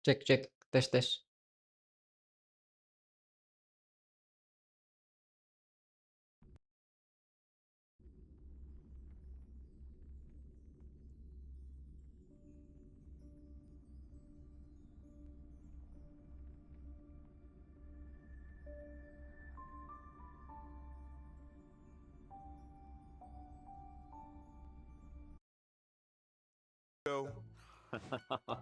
Cek cek, tes tes.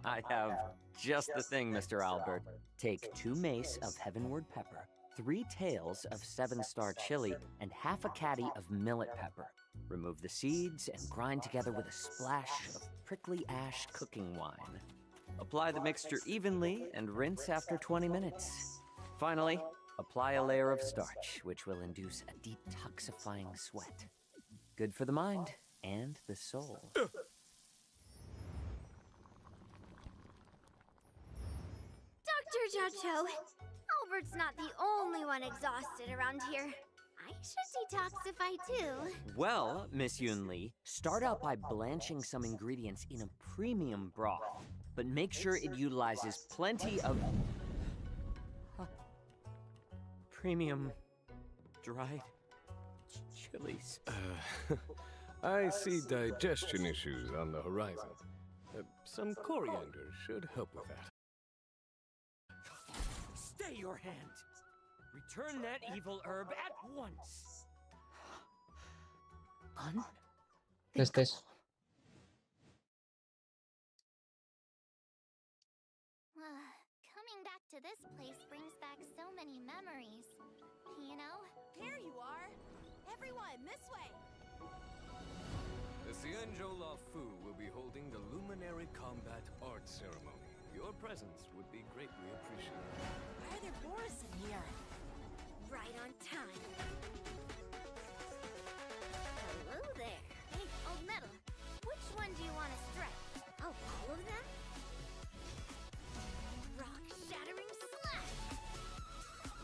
I have just the thing, Mr. Albert. Take 2 mace of heavenward pepper, 3 tails of 7-star chili, and half a caddy of millet pepper. Remove the seeds and grind together with a splash of prickly ash cooking wine. Apply the mixture evenly and rinse after 20 minutes. Finally, apply a layer of starch, which will induce a detoxifying sweat. Good for the mind and the soul. Dr. Jocho, Albert's not the only one exhausted around here. I should detoxify too. Well, Miss Yun Lee, start out by blanching some ingredients in a premium broth, but make sure it utilizes plenty of premium dried chilies. I see digestion issues on the horizon. Some coriander should help with that. Stay your hand! Return that evil herb at once! Tes tes. Coming back to this place brings back so many memories. You know? There you are! Everyone, this way! The Xianzhou La Fu will be holding the Luminary Combat Art Ceremony. Your presence would be greatly appreciated. Why are there Boris in here? Right on time. Hello there. Hey, old metal. Which one do you want to strike? Oh, all of them? Rock-shattering slash!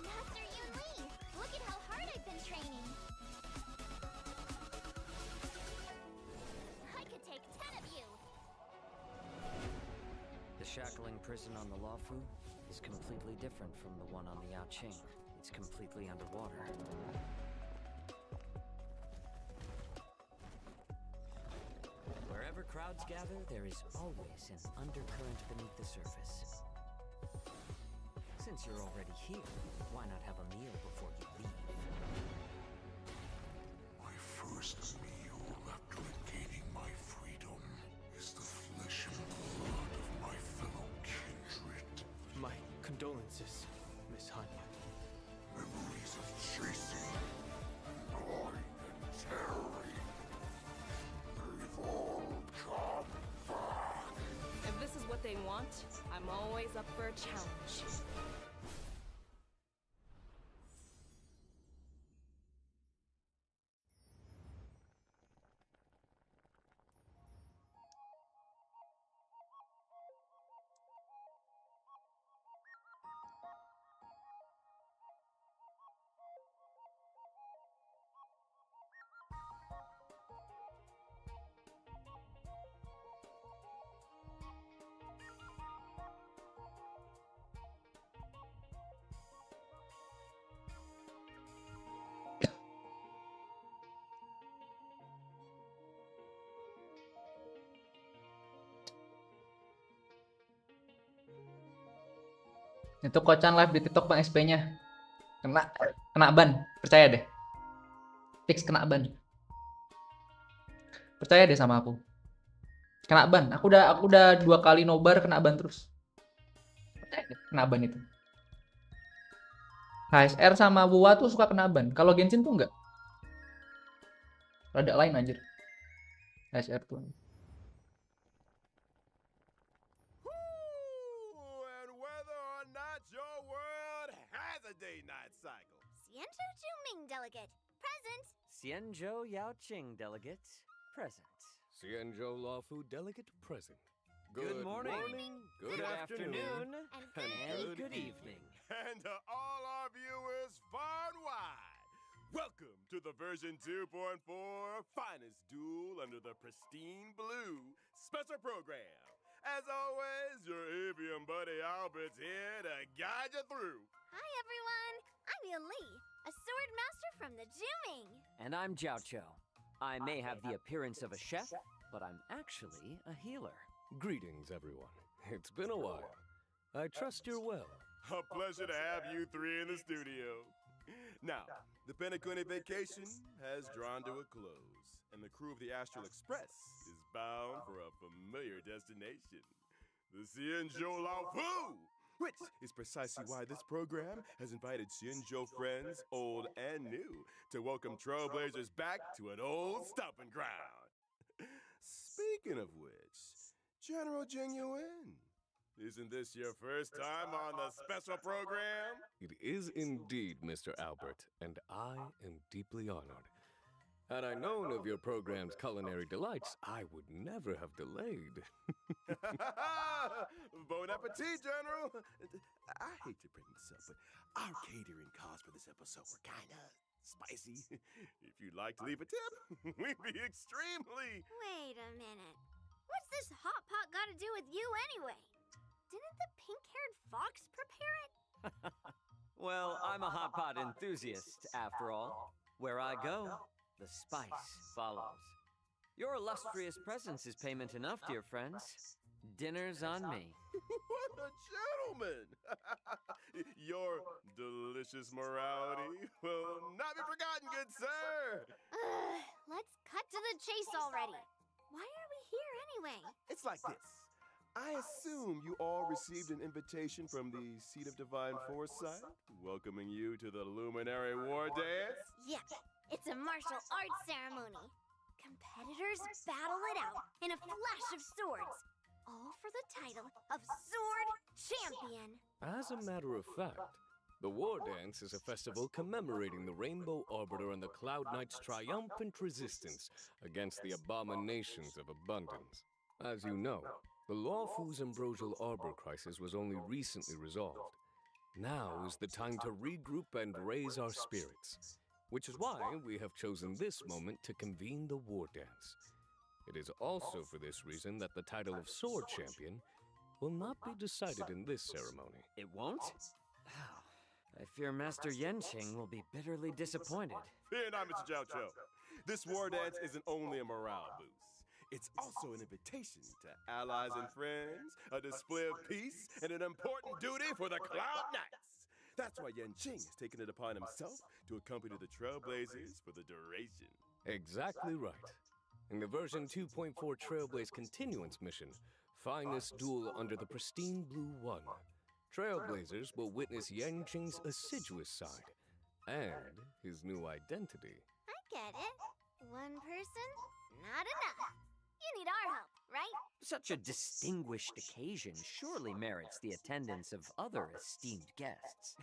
Master Yun Lee, look at how hard I've been training. I could take 10 of you. The shackling prison on the Luofu is completely different from the one on the Yaoqing. It's completely underwater. Wherever crowds gather, there is always an undercurrent beneath the surface. Since you're already here, why not have a meal before you leave? My first meal after regaining my freedom is the flesh and blood of my fellow kindred. My condolences, Miss Hanya. Memories of chasing, gnawing, and tearing. They've all come back. If this is what they want, I'm always up for a challenge. Itu kocan live di TikTok Bang SP-nya. Kena ban, percaya deh. Fix kena ban. Percaya deh sama aku. Kena ban. Aku udah 2 kali nobar kena ban terus. Percaya deh, kena ban itu. HSR sama Buwa tuh suka kena ban. Kalau Genshin tuh enggak. Rada lain anjir. HSR tuh. Day-night cycle. Xianzhou Juming delegate, present. Xianzhou Yaoqing delegate, present. Xianzhou La Fu delegate present. Good morning. Good afternoon. And good evening. And to all our viewers far and wide, welcome to the version 2.4 finest duel under the pristine blue special program. As always, your Champion Buddy Albert's here to guide you through. Hi, everyone. I'm Yuli, a sword master from the Juming. And I'm Jiao. I may have the appearance of a chef, but I'm actually a healer. Greetings, everyone. It's been a while. I trust you're well. A pleasure to have you three in the studio. Now, the Penacony vacation has drawn to a close, and the crew of the Astral Express is bound for a familiar destination, the Xianzhou Laofu, which is precisely why this program has invited Xianzhou friends, old and new, to welcome trailblazers back to an old stomping ground. Speaking of which, General Genuine, isn't this your first time on the special program? It is indeed, Mr. Albert, and I am deeply honored. Had I known of your program's culinary delights, I would never have delayed. Bon appetit, General! I hate to bring this up, but our catering costs for this episode were kinda spicy. If you'd like to leave a tip, we'd be extremely... Wait a minute. What's this hot pot got to do with you anyway? Didn't the pink-haired fox prepare it? Well, I'm a hot pot enthusiast, after all. Where I go, the spice follows. Your illustrious presence is payment enough, dear friends. Dinner's on me. What a gentleman! Your delicious morality will not be forgotten, good sir! Let's cut to the chase already. Why are we here anyway? It's like this. I assume you all received an invitation from the Seat of Divine Foresight, welcoming you to the Luminary War Dance? Yep, it's a martial arts ceremony. Competitors battle it out in a flash of swords, all for the title of Sword Champion. As a matter of fact, the War Dance is a festival commemorating the Rainbow Arbiter and the Cloud Knight's triumphant resistance against the abominations of abundance. As you know, the Laofu's ambrosial arbor crisis was only recently resolved. Now is the time to regroup and raise our spirits, which is why we have chosen this moment to convene the War Dance. It is also for this reason that the title of Sword Champion will not be decided in this ceremony. It won't? I fear Master Yenqing will be bitterly disappointed. Fear not, Mr. Jiao Cho. This war dance isn't only a morale boost. It's also an invitation to allies and friends, a display of peace, and an important duty for the Cloud Knights. That's why Yenqing has taken it upon himself to accompany the Trailblazers for the duration. Exactly right. In the version 2.4 Trailblaze Continuance mission, Finest Duel under the Pristine Blue One, Trailblazers will witness Yenqing's assiduous side and his new identity. I get it. One person, not enough. You need our help, right? Such a distinguished occasion surely merits the attendance of other esteemed guests.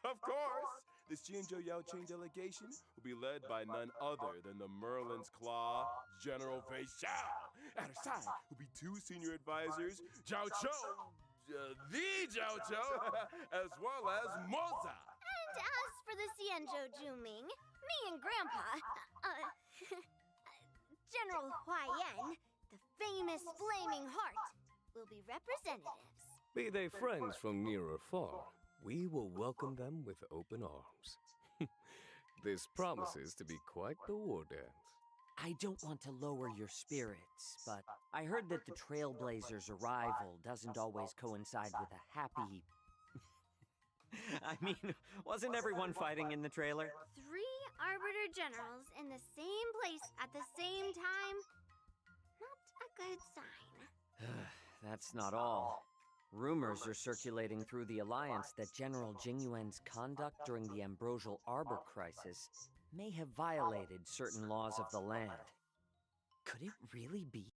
Of course, the Xianzhou Yaoqing delegation will be led by none other than the Merlin's Claw, General Fei Xiao. At her side will be two senior advisors, Jiao Cho, the Jiao Cho, as well as Moza. And as for the Xianzhou Juming, me and Grandpa, General Huaiyan, the famous Flaming Heart, will be representatives. Be they friends from near or far, we will welcome them with open arms. This promises to be quite the war dance. I don't want to lower your spirits, but I heard that the Trailblazers' arrival doesn't always coincide with a happy... I mean, wasn't everyone fighting in the trailer? 3 Arbiter Generals in the same place at the same time? Not a good sign. That's not all. Rumors are circulating through the Alliance that General Jingyuan's conduct during the Ambrosial Arbor Crisis may have violated certain laws of the land. Could it really be?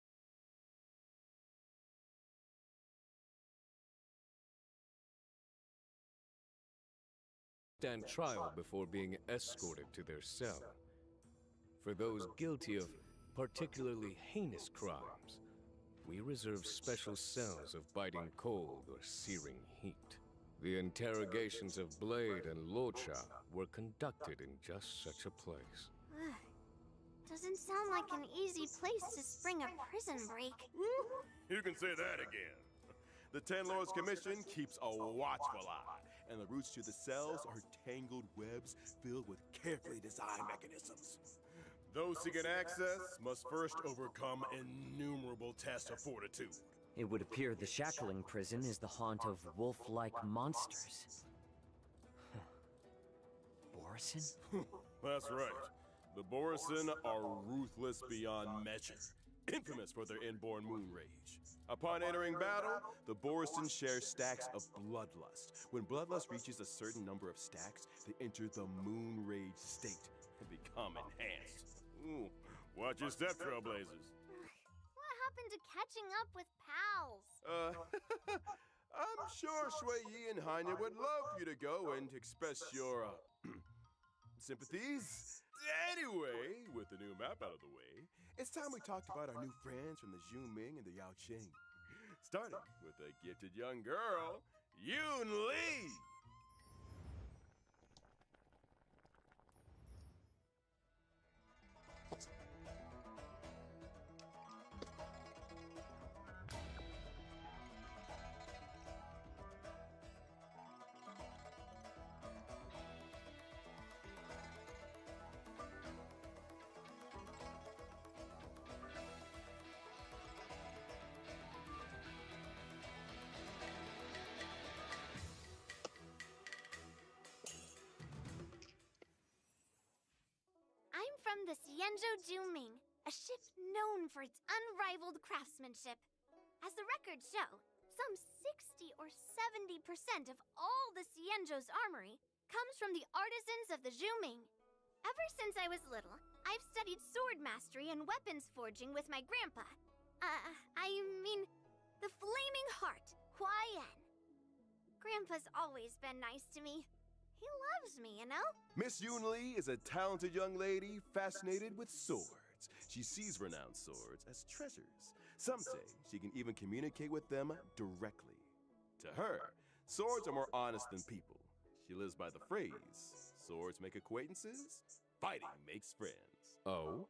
Stand trial before being escorted to their cell. For those guilty of particularly heinous crimes, we reserve special cells of biting cold or searing heat. The interrogations of Blade and Locha were conducted in just such a place. Doesn't sound like an easy place to spring a prison break. You can say that again. The Ten Lords Commission keeps a watchful eye, and the routes to the cells are tangled webs filled with carefully designed mechanisms. Those seeking access must first overcome innumerable tests of fortitude. It would appear the shackling prison is the haunt of wolf-like monsters. Borison? That's right. The Borison are ruthless beyond measure, infamous for their inborn moon rage. Upon entering battle, the Borison share stacks of bloodlust. When bloodlust reaches a certain number of stacks, they enter the moon rage state and become enhanced. Ooh, watch your step, Trailblazers. What happened to catching up with pals? I'm sure Shui Yi and Hanya would love for you to go and express your, sympathies. Anyway, with the new map out of the way, it's time we talked about our new friends from the Ming and the Yaoqing. Starting with a gifted young girl, Yoon Lee. I'm from the Juming, a ship known for its unrivaled craftsmanship. As the records show, some 60 or 70% of all the Xianzhou's armory comes from the artisans of the Juming. Ever since I was little, I've studied sword mastery and weapons forging with my grandpa. The Flaming Heart, Huayan. Grandpa's always been nice to me. He loves me, you know? Miss Yoon Lee is a talented young lady fascinated with swords. She sees renowned swords as treasures. Some say she can even communicate with them directly. To her, swords are more honest than people. She lives by the phrase, swords make acquaintances, fighting makes friends. Oh?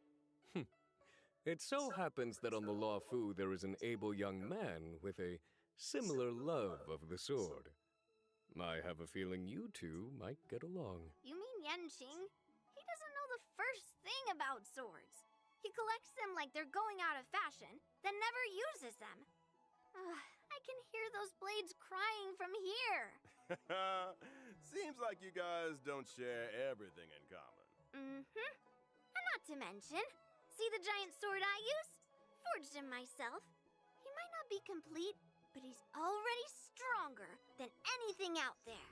It so happens that on the Law Fu there is an able young man with a similar love of the sword. I have a feeling you two might get along. You mean Yanqing? He doesn't know the first thing about swords. He collects them like they're going out of fashion, then never uses them. I can hear those blades crying from here. Seems like you guys don't share everything in common. Mm-hmm. And not to mention, see the giant sword I use? Forged him myself. He might not be complete, but he's already stronger than anything out there.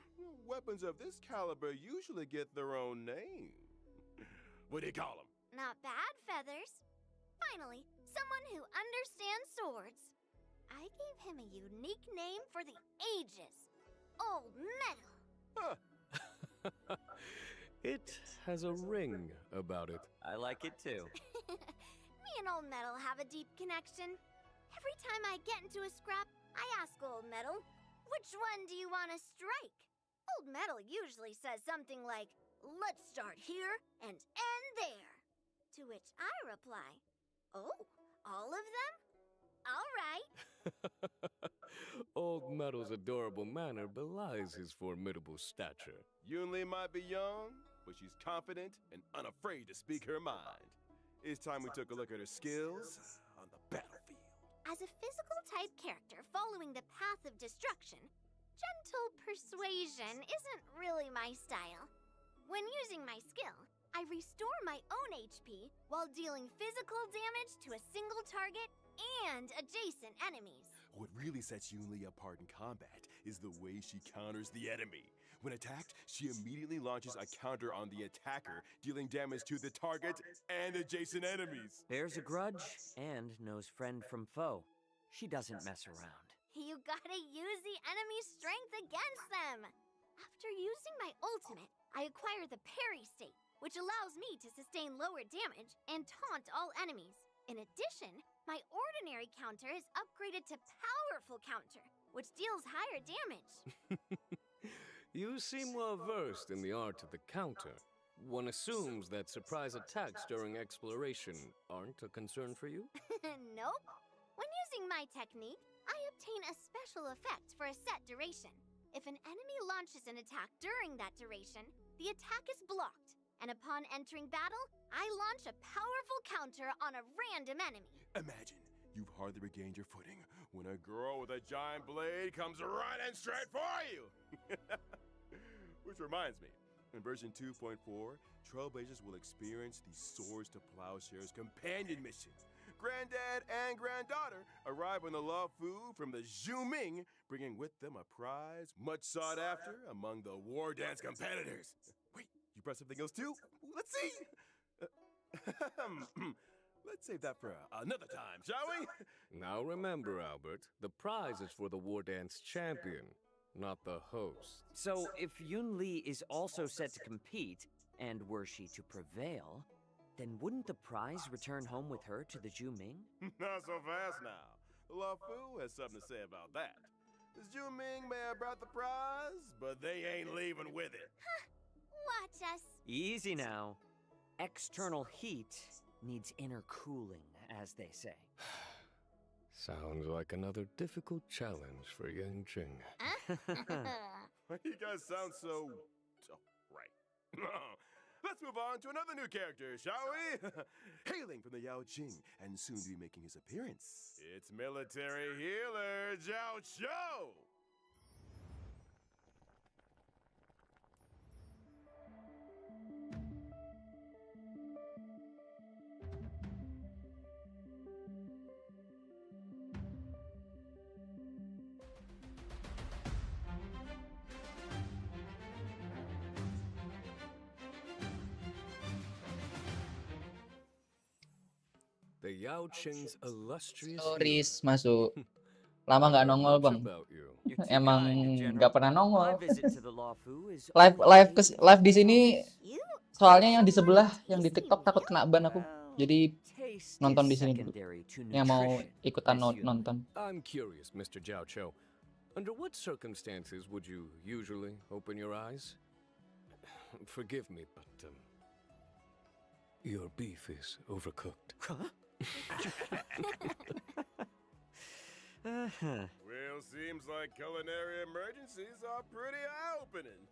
Weapons of this caliber usually get their own name. What do you call them? Not bad, Feathers. Finally, someone who understands swords. I gave him a unique name for the ages. Old Metal. Huh. It has a ring about it. I like it too. Me and Old Metal have a deep connection. Every time I get into a scrap, I ask Old Metal, which one do you want to strike? Old Metal usually says something like, let's start here and end there. To which I reply, oh, all of them? All right. Old Metal's adorable manner belies his formidable stature. Yoon Lee might be young, but she's confident and unafraid to speak her mind. It's time we took a look at her skills on the battlefield. As a physical type character following the path of destruction, gentle persuasion isn't really my style. When using my skill, I restore my own HP while dealing physical damage to a single target and adjacent enemies. What really sets Yoon Lee apart in combat is the way she counters the enemy. When attacked, she immediately launches a counter on the attacker, dealing damage to the target and adjacent enemies. Bears a grudge and knows friend from foe. She doesn't mess around. You gotta use the enemy's strength against them! After using my ultimate, I acquire the parry state, which allows me to sustain lower damage and taunt all enemies. In addition, my ordinary counter is upgraded to powerful counter, which deals higher damage. You seem well versed in the art of the counter. One assumes that surprise attacks during exploration aren't a concern for you? Nope. When using my technique, I obtain a special special effect for a set duration. If an enemy launches an attack during that duration, the attack is blocked. And upon entering battle, I launch a powerful counter on a random enemy. Imagine you've hardly regained your footing when a girl with a giant blade comes running straight for you. Which reminds me, in version 2.4, Trailblazers will experience the Swords to Plowshares companion mission. Granddad and granddaughter arrive on the Lafu from the Zhuming, bringing with them a prize much sought after among the war dance competitors. Wait, you brought something else too? Let's see. Let's save that for another time, shall we? Now remember, Albert, the prize is for the war dance champion, not the host. So, if Yun Li is also set to compete, and were she to prevail, then wouldn't the prize return home with her to the Zhu Ming? Not so fast now. Lafu has something to say about that. The Zhu Ming may have brought the prize, but they ain't leaving with it. Watch us. Easy now. External heat needs inner cooling, as they say. Sounds like another difficult challenge for Yang Jing. Why you guys sound so... right. Let's move on to another new character, shall we? Hailing from the Yao Jing and soon to be making his appearance, it's military healer Zhao Chou! The Yao Qing's illustrious Stories masuk. Lama nggak nongol bang. about you. You're too Emang kind, General. nggak pernah My nongol. visit to the Lafu is Live di sini Cute. soalnya yang di sebelah yang di TikTok takut kena ban aku. Well, Jadi taste nonton is di sini dulu. secondary to yang mau nutrition, ikutan Miss Yun. nonton. I'm curious, Mr. Zhao Chou. Under what circumstances would you usually open your eyes? Forgive me, but your beef is overcooked. Huh? Well, seems like culinary emergencies are pretty eye-opening.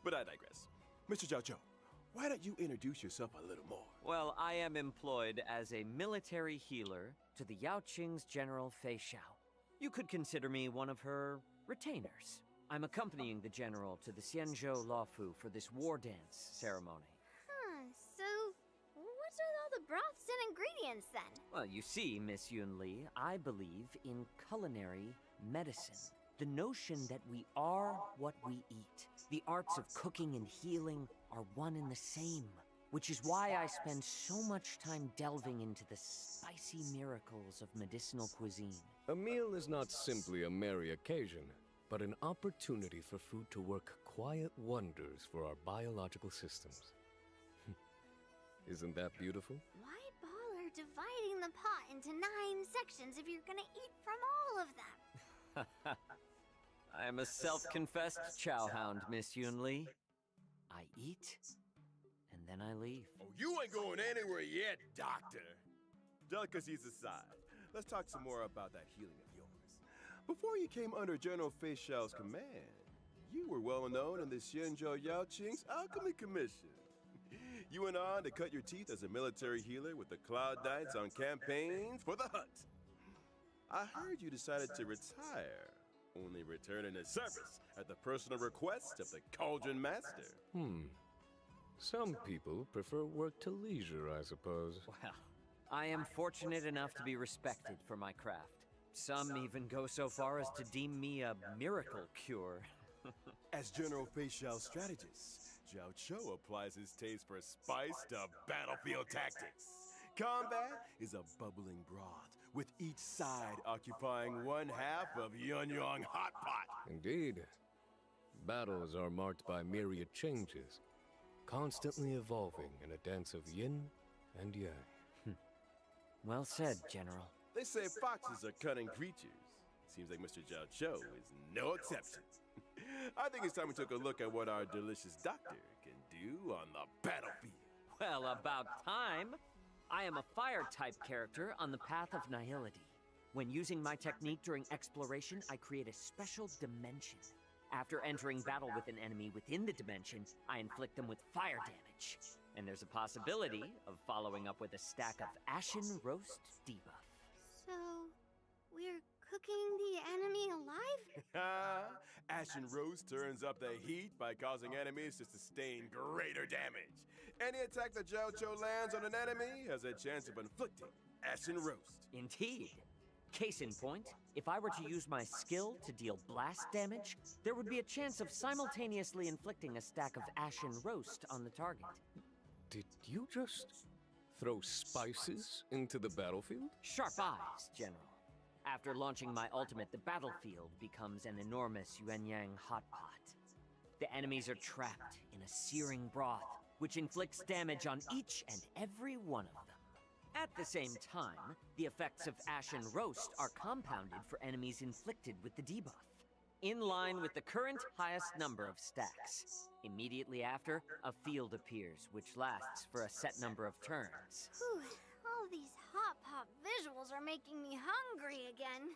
But I digress. Mr. Zhao Chou, why don't you introduce yourself a little more? Well, I am employed as a military healer to the Yao Qing's General Fei Xiao. You could consider me one of her retainers. I'm accompanying the general to the Xianzhou Lafu for this war dance ceremony. So, what's with all the broths and ingredients then? Well, you see, Miss Yun Li, I believe in culinary medicine. The notion that we are what we eat. The arts of cooking and healing are one and the same. Which is why I spend so much time delving into the spicy miracles of medicinal cuisine. A meal is not simply a merry occasion, but an opportunity for food to work quiet wonders for our biological systems. Isn't that beautiful? Why bother dividing the pot into 9 sections if you're gonna eat from all of them? I'm a self-confessed chow hound, Miss Yun Li. I eat, and then I leave. Oh, you ain't going anywhere yet, Doctor. Delicacies aside, let's talk some more about that healing of yours. Before you came under General Fei Xiao's command, you were well known in the Xianzhou Yao Qing's Alchemy Commission. You went on to cut your teeth as a military healer with the Cloud Knights on campaigns for the hunt. I heard you decided to retire, only returning to service at the personal request of the Cauldron Master. Some people prefer work to leisure, I suppose. Well, I am fortunate enough to be respected for my craft. Some even go so far as to deem me a miracle cure. As General Fei Xiao's strategist, Zhao Chou applies his taste for spice to battlefield tactics. Combat is a bubbling broth, with each side occupying one half of Yunyang Hot Pot. Indeed. Battles are marked by myriad changes, constantly evolving in a dance of yin and yang. Well said, General. They say foxes are cunning creatures. Seems like Mr. Zhao Chou is no exception. I think it's time we took a look at what our delicious doctor can do on the battlefield. Well, about time. I am a fire-type character on the path of nihility. When using my technique during exploration, I create a special dimension. After entering battle with an enemy within the dimension, I inflict them with fire damage. And there's a possibility of following up with a stack of Ashen Roast debuff. So, we're cooking the enemy alive? Ashen Roast turns up the heat by causing enemies to sustain greater damage. Any attack that Jiaoqiu lands on an enemy has a chance of inflicting Ashen Roast. Indeed. Case in point, if I were to use my skill to deal blast damage, there would be a chance of simultaneously inflicting a stack of Ashen Roast on the target. Did you just throw spices into the battlefield? Sharp eyes, General. After launching my ultimate, the battlefield becomes an enormous yuan-yang hot pot. The enemies are trapped in a searing broth, which inflicts damage on each and every one of them. At the same time, the effects of Ashen Roast are compounded for enemies inflicted with the debuff, in line with the current highest number of stacks. Immediately after, a field appears, which lasts for a set number of turns. Whew, all these hot pop visuals are making me hungry again.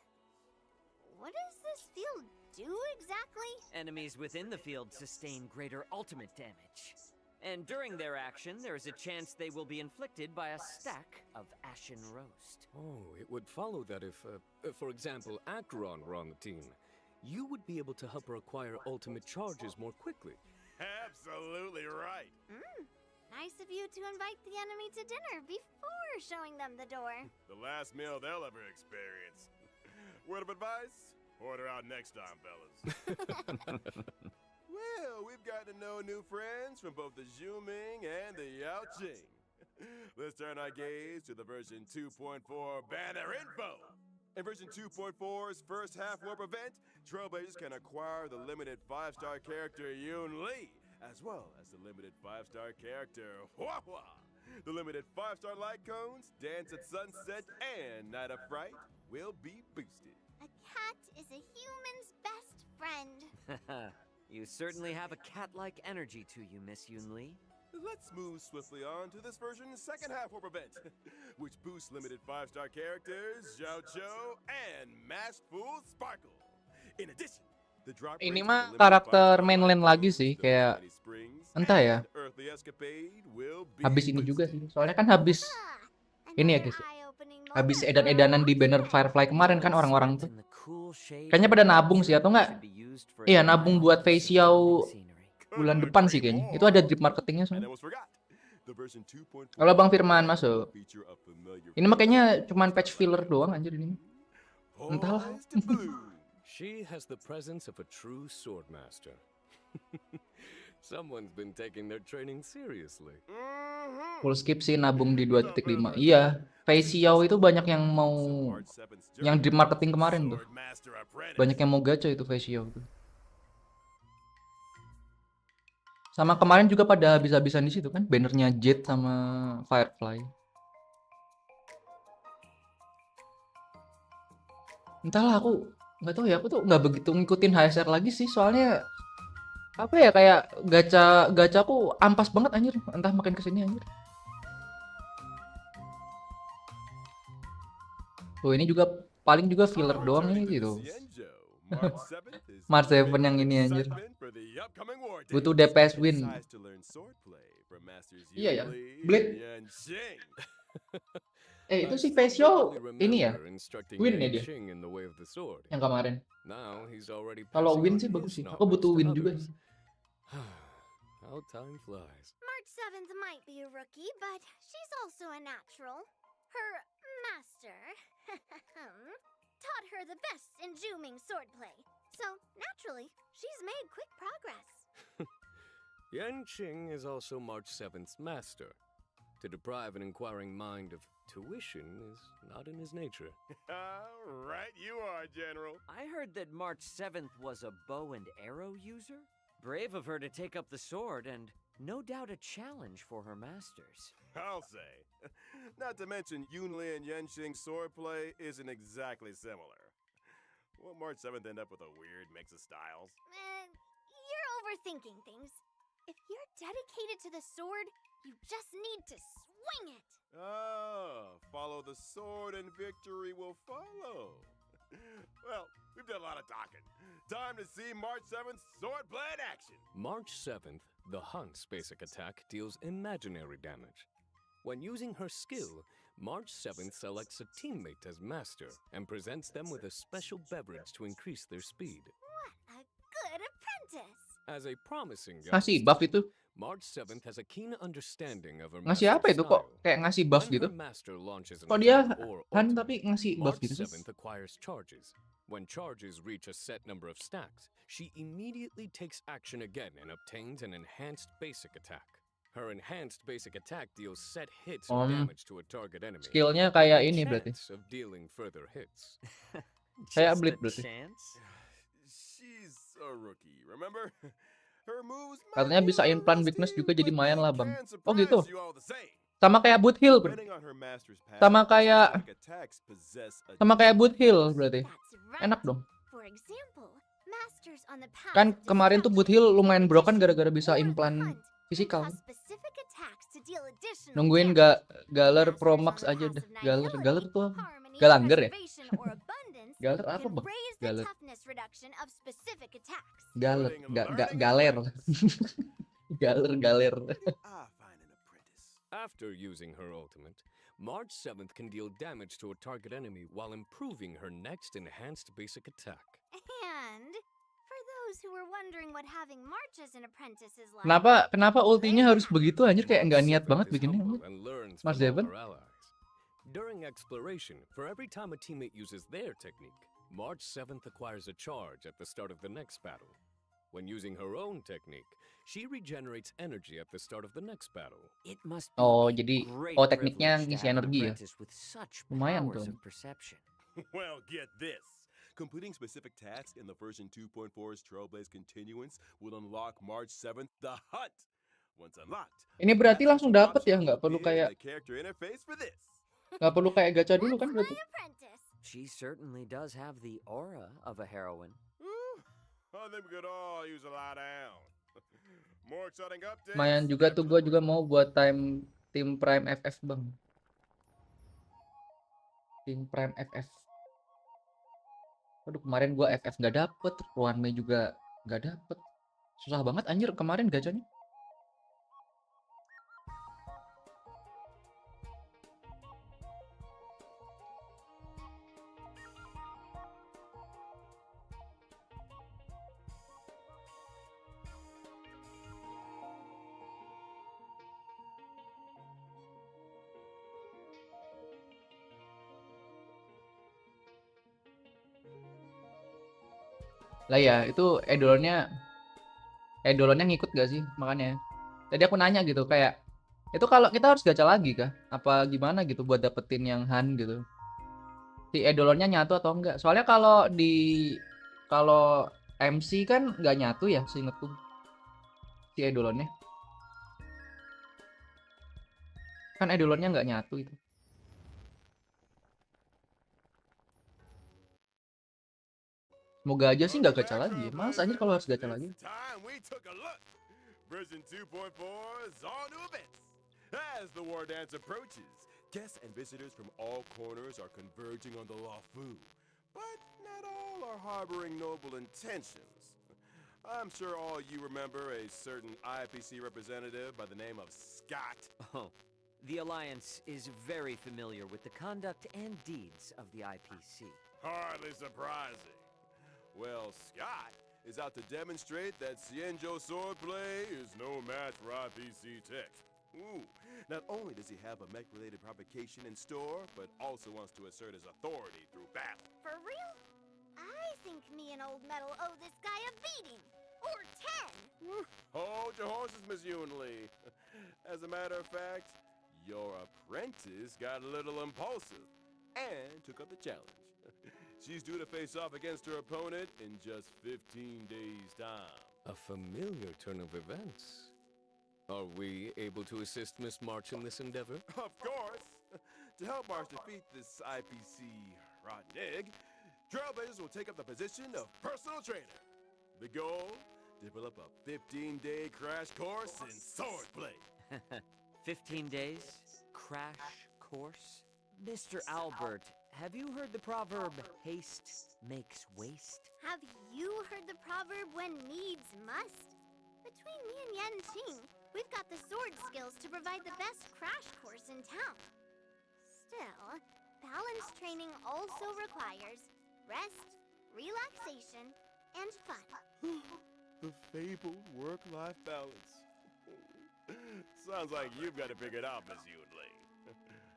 What does this field do exactly? Enemies within the field sustain greater ultimate damage. And during their action, there is a chance they will be inflicted by a stack of Ashen Roast. Oh, it would follow that if, for example, Acheron were on the team, you would be able to help her acquire ultimate charges more quickly. Absolutely right. Nice of you to invite the enemy to dinner before showing them the door. The last meal they'll ever experience. Word of advice? Order out next time, fellas. Well, we've gotten to know new friends from both the Zhuming and the Yaoqing. Let's turn our gaze to the version 2.4 banner info. In version 2.4's first half warp event, Trailblazers can acquire the limited 5-star character Yun Li, as well as the limited 5-star character Hua Hua. The limited 5-star light cones, Dance at Sunset, and Night of Fright will be boosted. A cat is a human's best friend. You certainly have a cat-like energy to you, Miss Yun Li. Let's move swiftly on to this version's second half warp event, which boosts limited 5-star characters, Jiaoqiu, and Masked Fool Sparkle. In addition, the drop Ini rates mah for the limited karakter 5-star mainland light lagi cones, sih, the kayak Mighty Springs, entah ya. and Earthly Escapade will be Habis ini juga boosted. sih. Soalnya kan habis ini ya guys. Habis edan-edanan di banner Firefly kemarin kan orang-orang tuh. Kayaknya pada nabung sih atau enggak? Iya, nabung buat facial bulan depan sih kayaknya. Itu ada drip marketingnya And soalnya. almost forgot, the version 2.4 Kalau Bang Firman masuk. feature a familiar Ini makanya cuman patch filler doang anjir ini. Entahlah. Poised to bloom. She has the presence of a true swordmaster. Someone's been taking their training seriously. Full skip sih nabung di 2.5. Iya, facial itu banyak yang mau yang drip marketing kemarin tuh. Banyak yang mau gacha itu facial tuh. Sama kemarin juga pada habis-habisan di situ kan, bannernya Jet sama Firefly. Entahlah, aku nggak tahu ya, aku tuh nggak begitu ngikutin HSR lagi sih, soalnya apa ya, kayak gacha aku ampas banget anjir, entah makin kesini anjir. Tuh ini juga paling juga filler doang ini gitu. March 7 yang ini anjir. Butuh DPS win. Iya ya, Blade. Itu si facial ini ya, win ya dia, yang kemarin. Kalau win sih bagus sih, aku butuh win juga sih. March 7th might be a rookie, but she's also a natural. Her master taught her the best in Zhuming swordplay. So, naturally, she's made quick progress. Yanqing is also March 7th's master. To deprive an inquiring mind of tuition is not in his nature. Right you are, General. I heard that March 7th was a bow and arrow user. Brave of her to take up the sword, and no doubt a challenge for her masters. I'll say. Not to mention, Yunli and Yanqing's swordplay isn't exactly similar. Will March 7th end up with a weird mix of styles? You're overthinking things. If you're dedicated to the sword, you just need to wing it! Follow the sword and victory will follow. Well, we've done a lot of talking. Time to see March 7th swordplay in action. March 7th, the Hunt's basic attack deals imaginary damage. When using her skill, March 7th selects a teammate as master and presents them with a special beverage to increase their speed. What a good apprentice! As a promising Ngasih youngster, buff itu. March 7th has a keen understanding of her Ngasih apa master's itu kok style. kayak ngasih buff When gitu? her master launches an Kok dia attack or Han ultimate, tapi ngasih buff March gitu sih? 7th acquires charges. When charges reach a set number of stacks, she immediately takes action again and obtains an enhanced basic attack. Her enhanced basic attack deals set hits or damage to a target enemy. Skillnya kayak with a ini berarti. chance of dealing further hits. Kayak Just Blade a berarti. chance? She's a rookie, remember? Her moves Katanya might be bisa a implant little weakness rusty, juga jadi but lumayan they lah, Bang. can Oh gitu. surprise you all the same. Sama kayak Boot Hill. Depending on her master's path, Sama kayak specific attacks possess a sama kayak Boot Hill berarti. That's right. Enak dong. For example, masters on the path Kan of kemarin tuh Boot destruction, Hill lumayan broken magician, gara-gara bisa or the implant hunt can fisikal. cause specific attacks to deal additional Nungguin damage. Galer Pro Masters Max on the aja paths dah. of Galer nihility, tuh apa? harmony, Galanger ya? preservation, or abundance Galer apa, can Bang? raise the Galer. toughness reduction of specific attacks. Galer, Learning galer. apprentice. galer. I find an apprentice. After using her ultimate, March 7th can deal damage to a target enemy while improving her next enhanced basic attack. And for those who were wondering what having March as an apprentice is like, Kenapa ultinya harus begitu anjir, kayak nggak niat banget March 7th is bikinnya. humble anjir. and learns Mas from all Devon? her allies. During exploration, for every time a teammate uses their technique, March 7th acquires a charge at the start of the next battle. When using her own technique, she regenerates energy at the start of the next battle. It must be Oh, a jadi great tekniknya privilege to ngisi have an energi ya. apprentice with such Lumayan powers tuh. of perception. Well, get this. Completing specific tasks in the version 2.4's Trailblaze Continuance will unlock March 7th the Hunt. Once unlocked, Ini berarti langsung dapet ya, nggak perlu kayak the character interface for this. gacha dulu kan that's berarti. my apprentice. She certainly does have the aura of a heroine. I think we could all use a lie down. More exciting updates. Lumayan juga tuh, gue juga mau buat tim Prime FF bang. Tim Prime FF. Aduh kemarin gue FF nggak dapet, Ruan Mei juga nggak dapet. Susah banget anjir kemarin gacanya. Lah ya, itu edolannya ngikut gak sih? Makanya. Tadi aku nanya gitu kayak itu kalau kita harus gacha lagi kah? Apa gimana gitu buat dapetin yang Han gitu. Si edolannya nyatu atau enggak? Soalnya kalau MC kan nggak nyatu ya, seingetku. Si edolannya. Kan edolannya nggak nyatu itu. Semoga aja sih nggak gacha lagi. Mas anjir kalau harus gacha lagi. Time we took a look. Version 2.4 is all new events. As the war dance approaches, guests and visitors from all corners are converging on the Lafu. But not all are harboring noble intentions. I'm sure all you remember a certain IPC representative by the name of Scott. Oh, the Alliance is very familiar with the conduct and deeds of the IPC. Hardly surprising. Well, Scott is out to demonstrate that Xianzhou swordplay is no match for IPC tech. Ooh, not only does he have a mech-related provocation in store, but also wants to assert his authority through battle. For real? I think me and Old Metal owe this guy a beating. Or 10. Hold your horses, Miss Yunli. As a matter of fact, your apprentice got a little impulsive and took up the challenge. She's due to face off against her opponent in just 15 days' time. A familiar turn of events. Are we able to assist Miss March in this endeavor? Of course! To help March defeat this IPC rotten egg, Trailblazers will take up the position of personal trainer. The goal? Develop a 15-day crash course in swordplay. 15 days? crash course? Mr. Albert, have you heard the proverb, haste makes waste? Have you heard the proverb, when needs must? Between me and Yanqing, we've got the sword skills to provide the best crash course in town. Still, balance training also requires rest, relaxation, and fun. The fabled work-life balance. Sounds like you've got it figured out, Miss Yunli.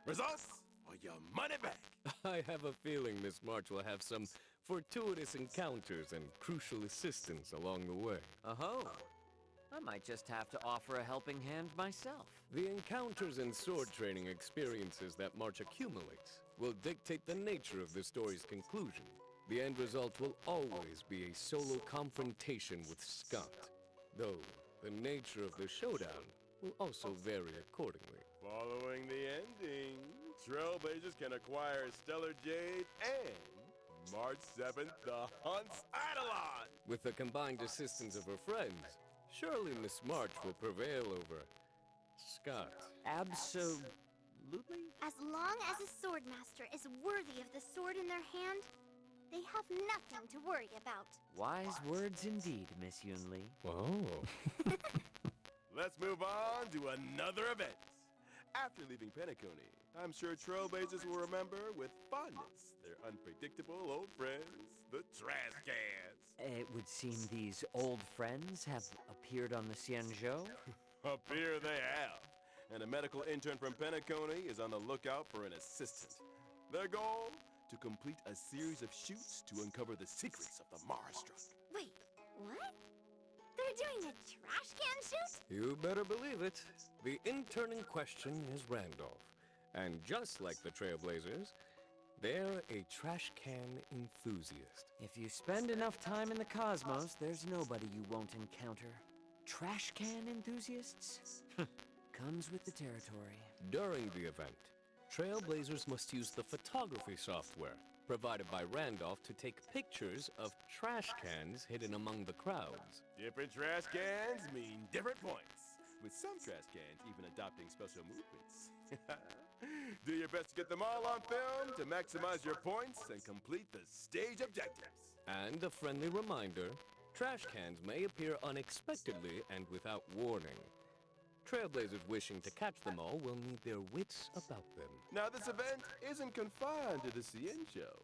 Results or your money back. I have a feeling Miss March will have some fortuitous encounters and crucial assistance along the way. Oh, I might just have to offer a helping hand myself. The encounters and sword training experiences that March accumulates will dictate the nature of the story's conclusion. The end result will always be a solo confrontation with Scott, though the nature of the showdown will also vary accordingly. Following the ending, Trailblazers can acquire Stellar Jade and March 7th, the Hunt's Eidolon! With the combined assistance of her friends, surely Miss March will prevail over Scott. Absolutely? As long as a swordmaster is worthy of the sword in their hand, they have nothing to worry about. Wise words indeed, Miss Yunli. Oh. Let's move on to another event. After leaving Penacony, I'm sure Trailblazers will remember with fondness their unpredictable old friends, the trash cans. It would seem these old friends have appeared on the Xianzhou. Up here they have. And a medical intern from Penacony is on the lookout for an assistant. Their goal? To complete a series of shoots to uncover the secrets of the Marastruck. Wait, what? They're doing a trash can shoot? You better believe it. The intern in question is Randolph. And just like the Trailblazers, they're a trash can enthusiast. If you spend enough time in the cosmos, there's nobody you won't encounter. Trash can enthusiasts? Comes with the territory. During the event, Trailblazers must use the photography software provided by Randolph to take pictures of trash cans hidden among the crowds. Different trash cans mean different points, with some trash cans even adopting special movements. Do your best to get them all on film to maximize your points and complete the stage objectives. And a friendly reminder, trash cans may appear unexpectedly and without warning. Trailblazers wishing to catch them all will need their wits about them. Now this event isn't confined to the Xianzhou.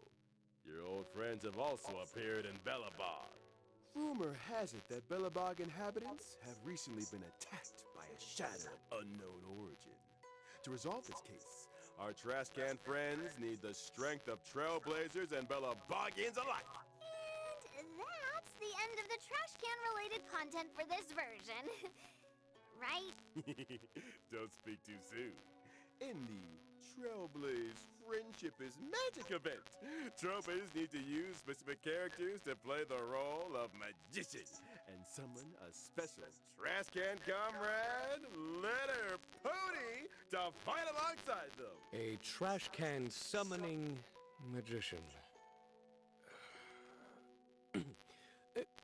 Your old friends have also appeared in Belobog. Rumor has it that Belobog inhabitants have recently been attacked by a shadow of unknown origin. To resolve this case, our trash can friends need the strength of Trailblazers and Belobogians alike. And that's the end of the trash can related content for this version. Right? Don't speak too soon. In the Trailblaze Friendship is Magic event, Trailblazers need to use specific characters to play the role of magician and summon a special trash can comrade, Letter Pony, to fight alongside them. A trash can summoning magician.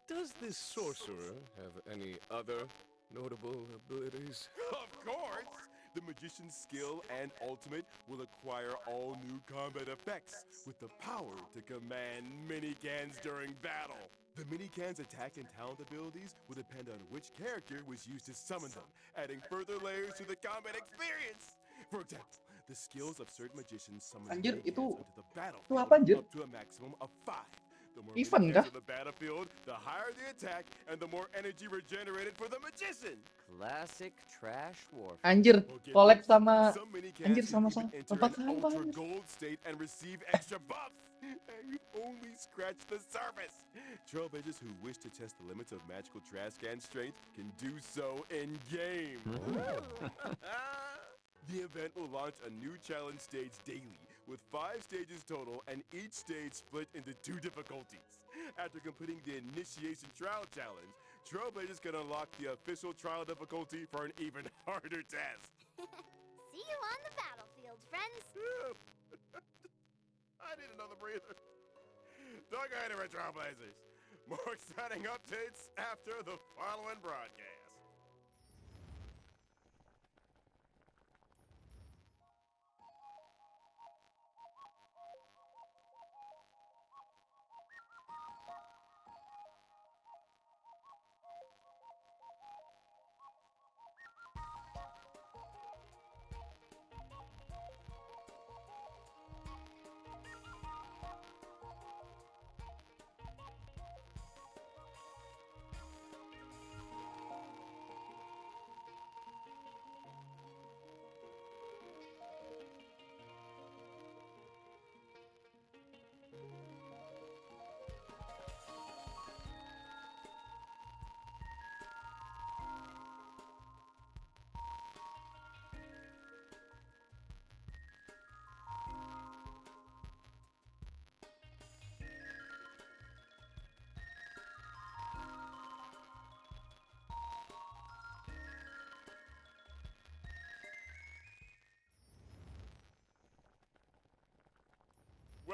Does this sorcerer have any other notable abilities? Of course! The magician's skill and ultimate will acquire all new combat effects with the power to command minicans during battle. The minicans' attack and talent abilities will depend on which character was used to summon them, adding further layers to the combat experience. For example, the skills of certain magicians summon Anjir, minicans itu onto the battlefield apa, anjir? up to a maximum of 5. The more Event minicans kah? on the battlefield, the higher the attack and the more energy regenerated for the magician. Classic trash warfare. Anjir, collab sama Some minicans anjir can sama even tempat enter an sampah. ultra gold state and receive extra buffs. And you've only scratched the surface. Trailblazers who wish to test the limits of magical trash can strength can do so in game. The event will launch a new challenge stage daily, with 5 stages total and each stage split into 2 difficulties. After completing the Initiation Trial Challenge, Trailblazers can unlock the official trial difficulty for an even harder test. See you on the battlefield, friends. I need another breather. Don't go anywhere, Trailblazers. More exciting updates after the following broadcast.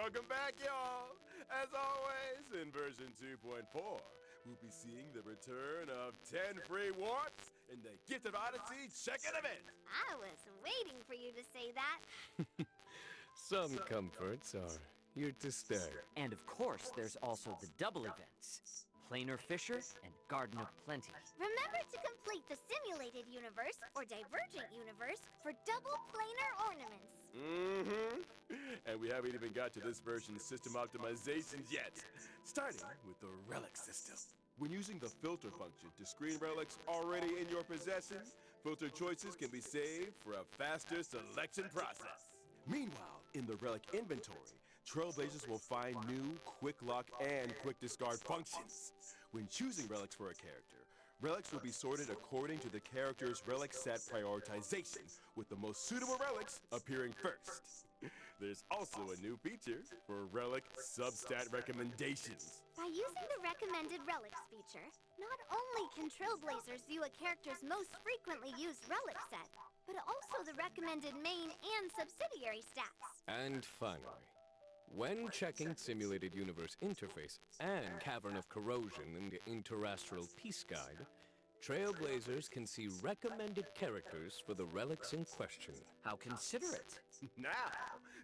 Welcome back, y'all. As always, in version 2.4, we'll be seeing the return of 10 free warps in the Gift of Odyssey check-in event. I was waiting for you to say that. Some comforts are here to stay. And of course, there's also the double events. Planar Fisher and Garden of Plenty. Remember to complete the simulated universe or divergent universe for double planar ornaments. Mm-hmm. And we haven't even got to this version's system optimizations yet. Starting with the relic system. When using the filter function to screen relics already in your possession, filter choices can be saved for a faster selection process. Meanwhile, in the relic inventory, Trailblazers will find new quick lock and quick discard functions. When choosing relics for a character, relics will be sorted according to the character's relic set prioritization, with the most suitable relics appearing first. There's also a new feature for relic substat recommendations. By using the recommended relics feature, not only can Trailblazers view a character's most frequently used relic set, but also the recommended main and subsidiary stats. And finally, when checking Simulated Universe Interface and Cavern of Corrosion in the Interastral Peace Guide, Trailblazers can see recommended characters for the relics in question. How considerate. Now,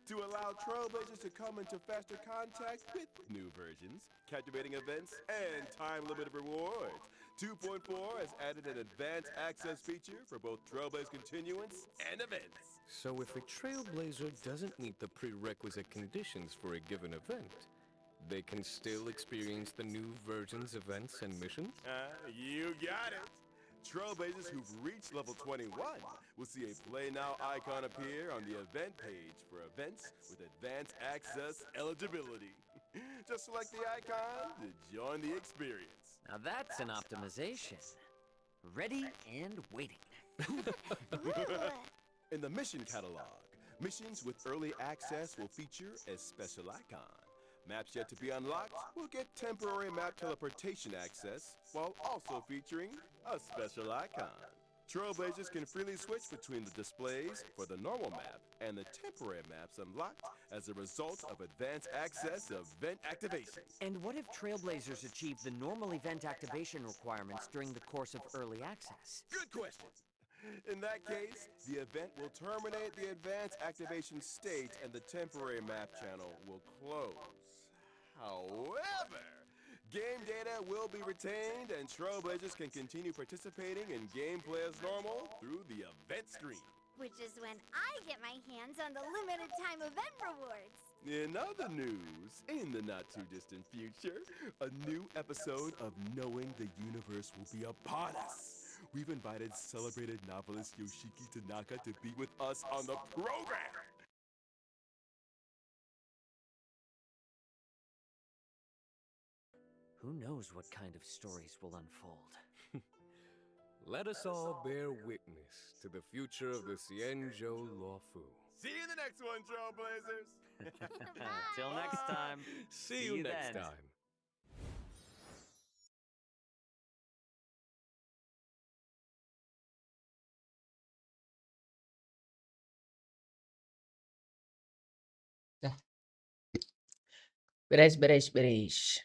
to allow Trailblazers to come into faster contact with new versions, captivating events, and time-limited rewards, 2.4 has added an advanced access feature for both Trailblaze Continuance and events. So if a Trailblazer doesn't meet the prerequisite conditions for a given event, they can still experience the new version's events and missions? You got it! Trailblazers who've reached level 21 will see a Play Now icon appear on the event page for events with advanced access eligibility. Just select the icon to join the experience. Now that's an optimization. Ready and waiting. Ooh. In the mission catalog, missions with early access will feature a special icon. Maps yet to be unlocked will get temporary map teleportation access, while also featuring a special icon. Trailblazers can freely switch between the displays for the normal map and the temporary maps unlocked as a result of advanced access event activation. And what if Trailblazers achieve the normal event activation requirements during the course of early access? Good question. In that case, the event will terminate the advanced activation state and the temporary map channel will close. However, game data will be retained and Trailblazers can continue participating in gameplay as normal through the event screen. Which is when I get my hands on the limited time event rewards. In other news, in the not-too-distant future, a new episode of Knowing the Universe will be upon us. We've invited celebrated novelist Yoshiki Tanaka to be with us on the program. Who knows what kind of stories will unfold? Let us all bear witness to the future of the Xianzhou Luofu. See you in the next one, Trailblazers. Till next time. See you next then. time. Beres.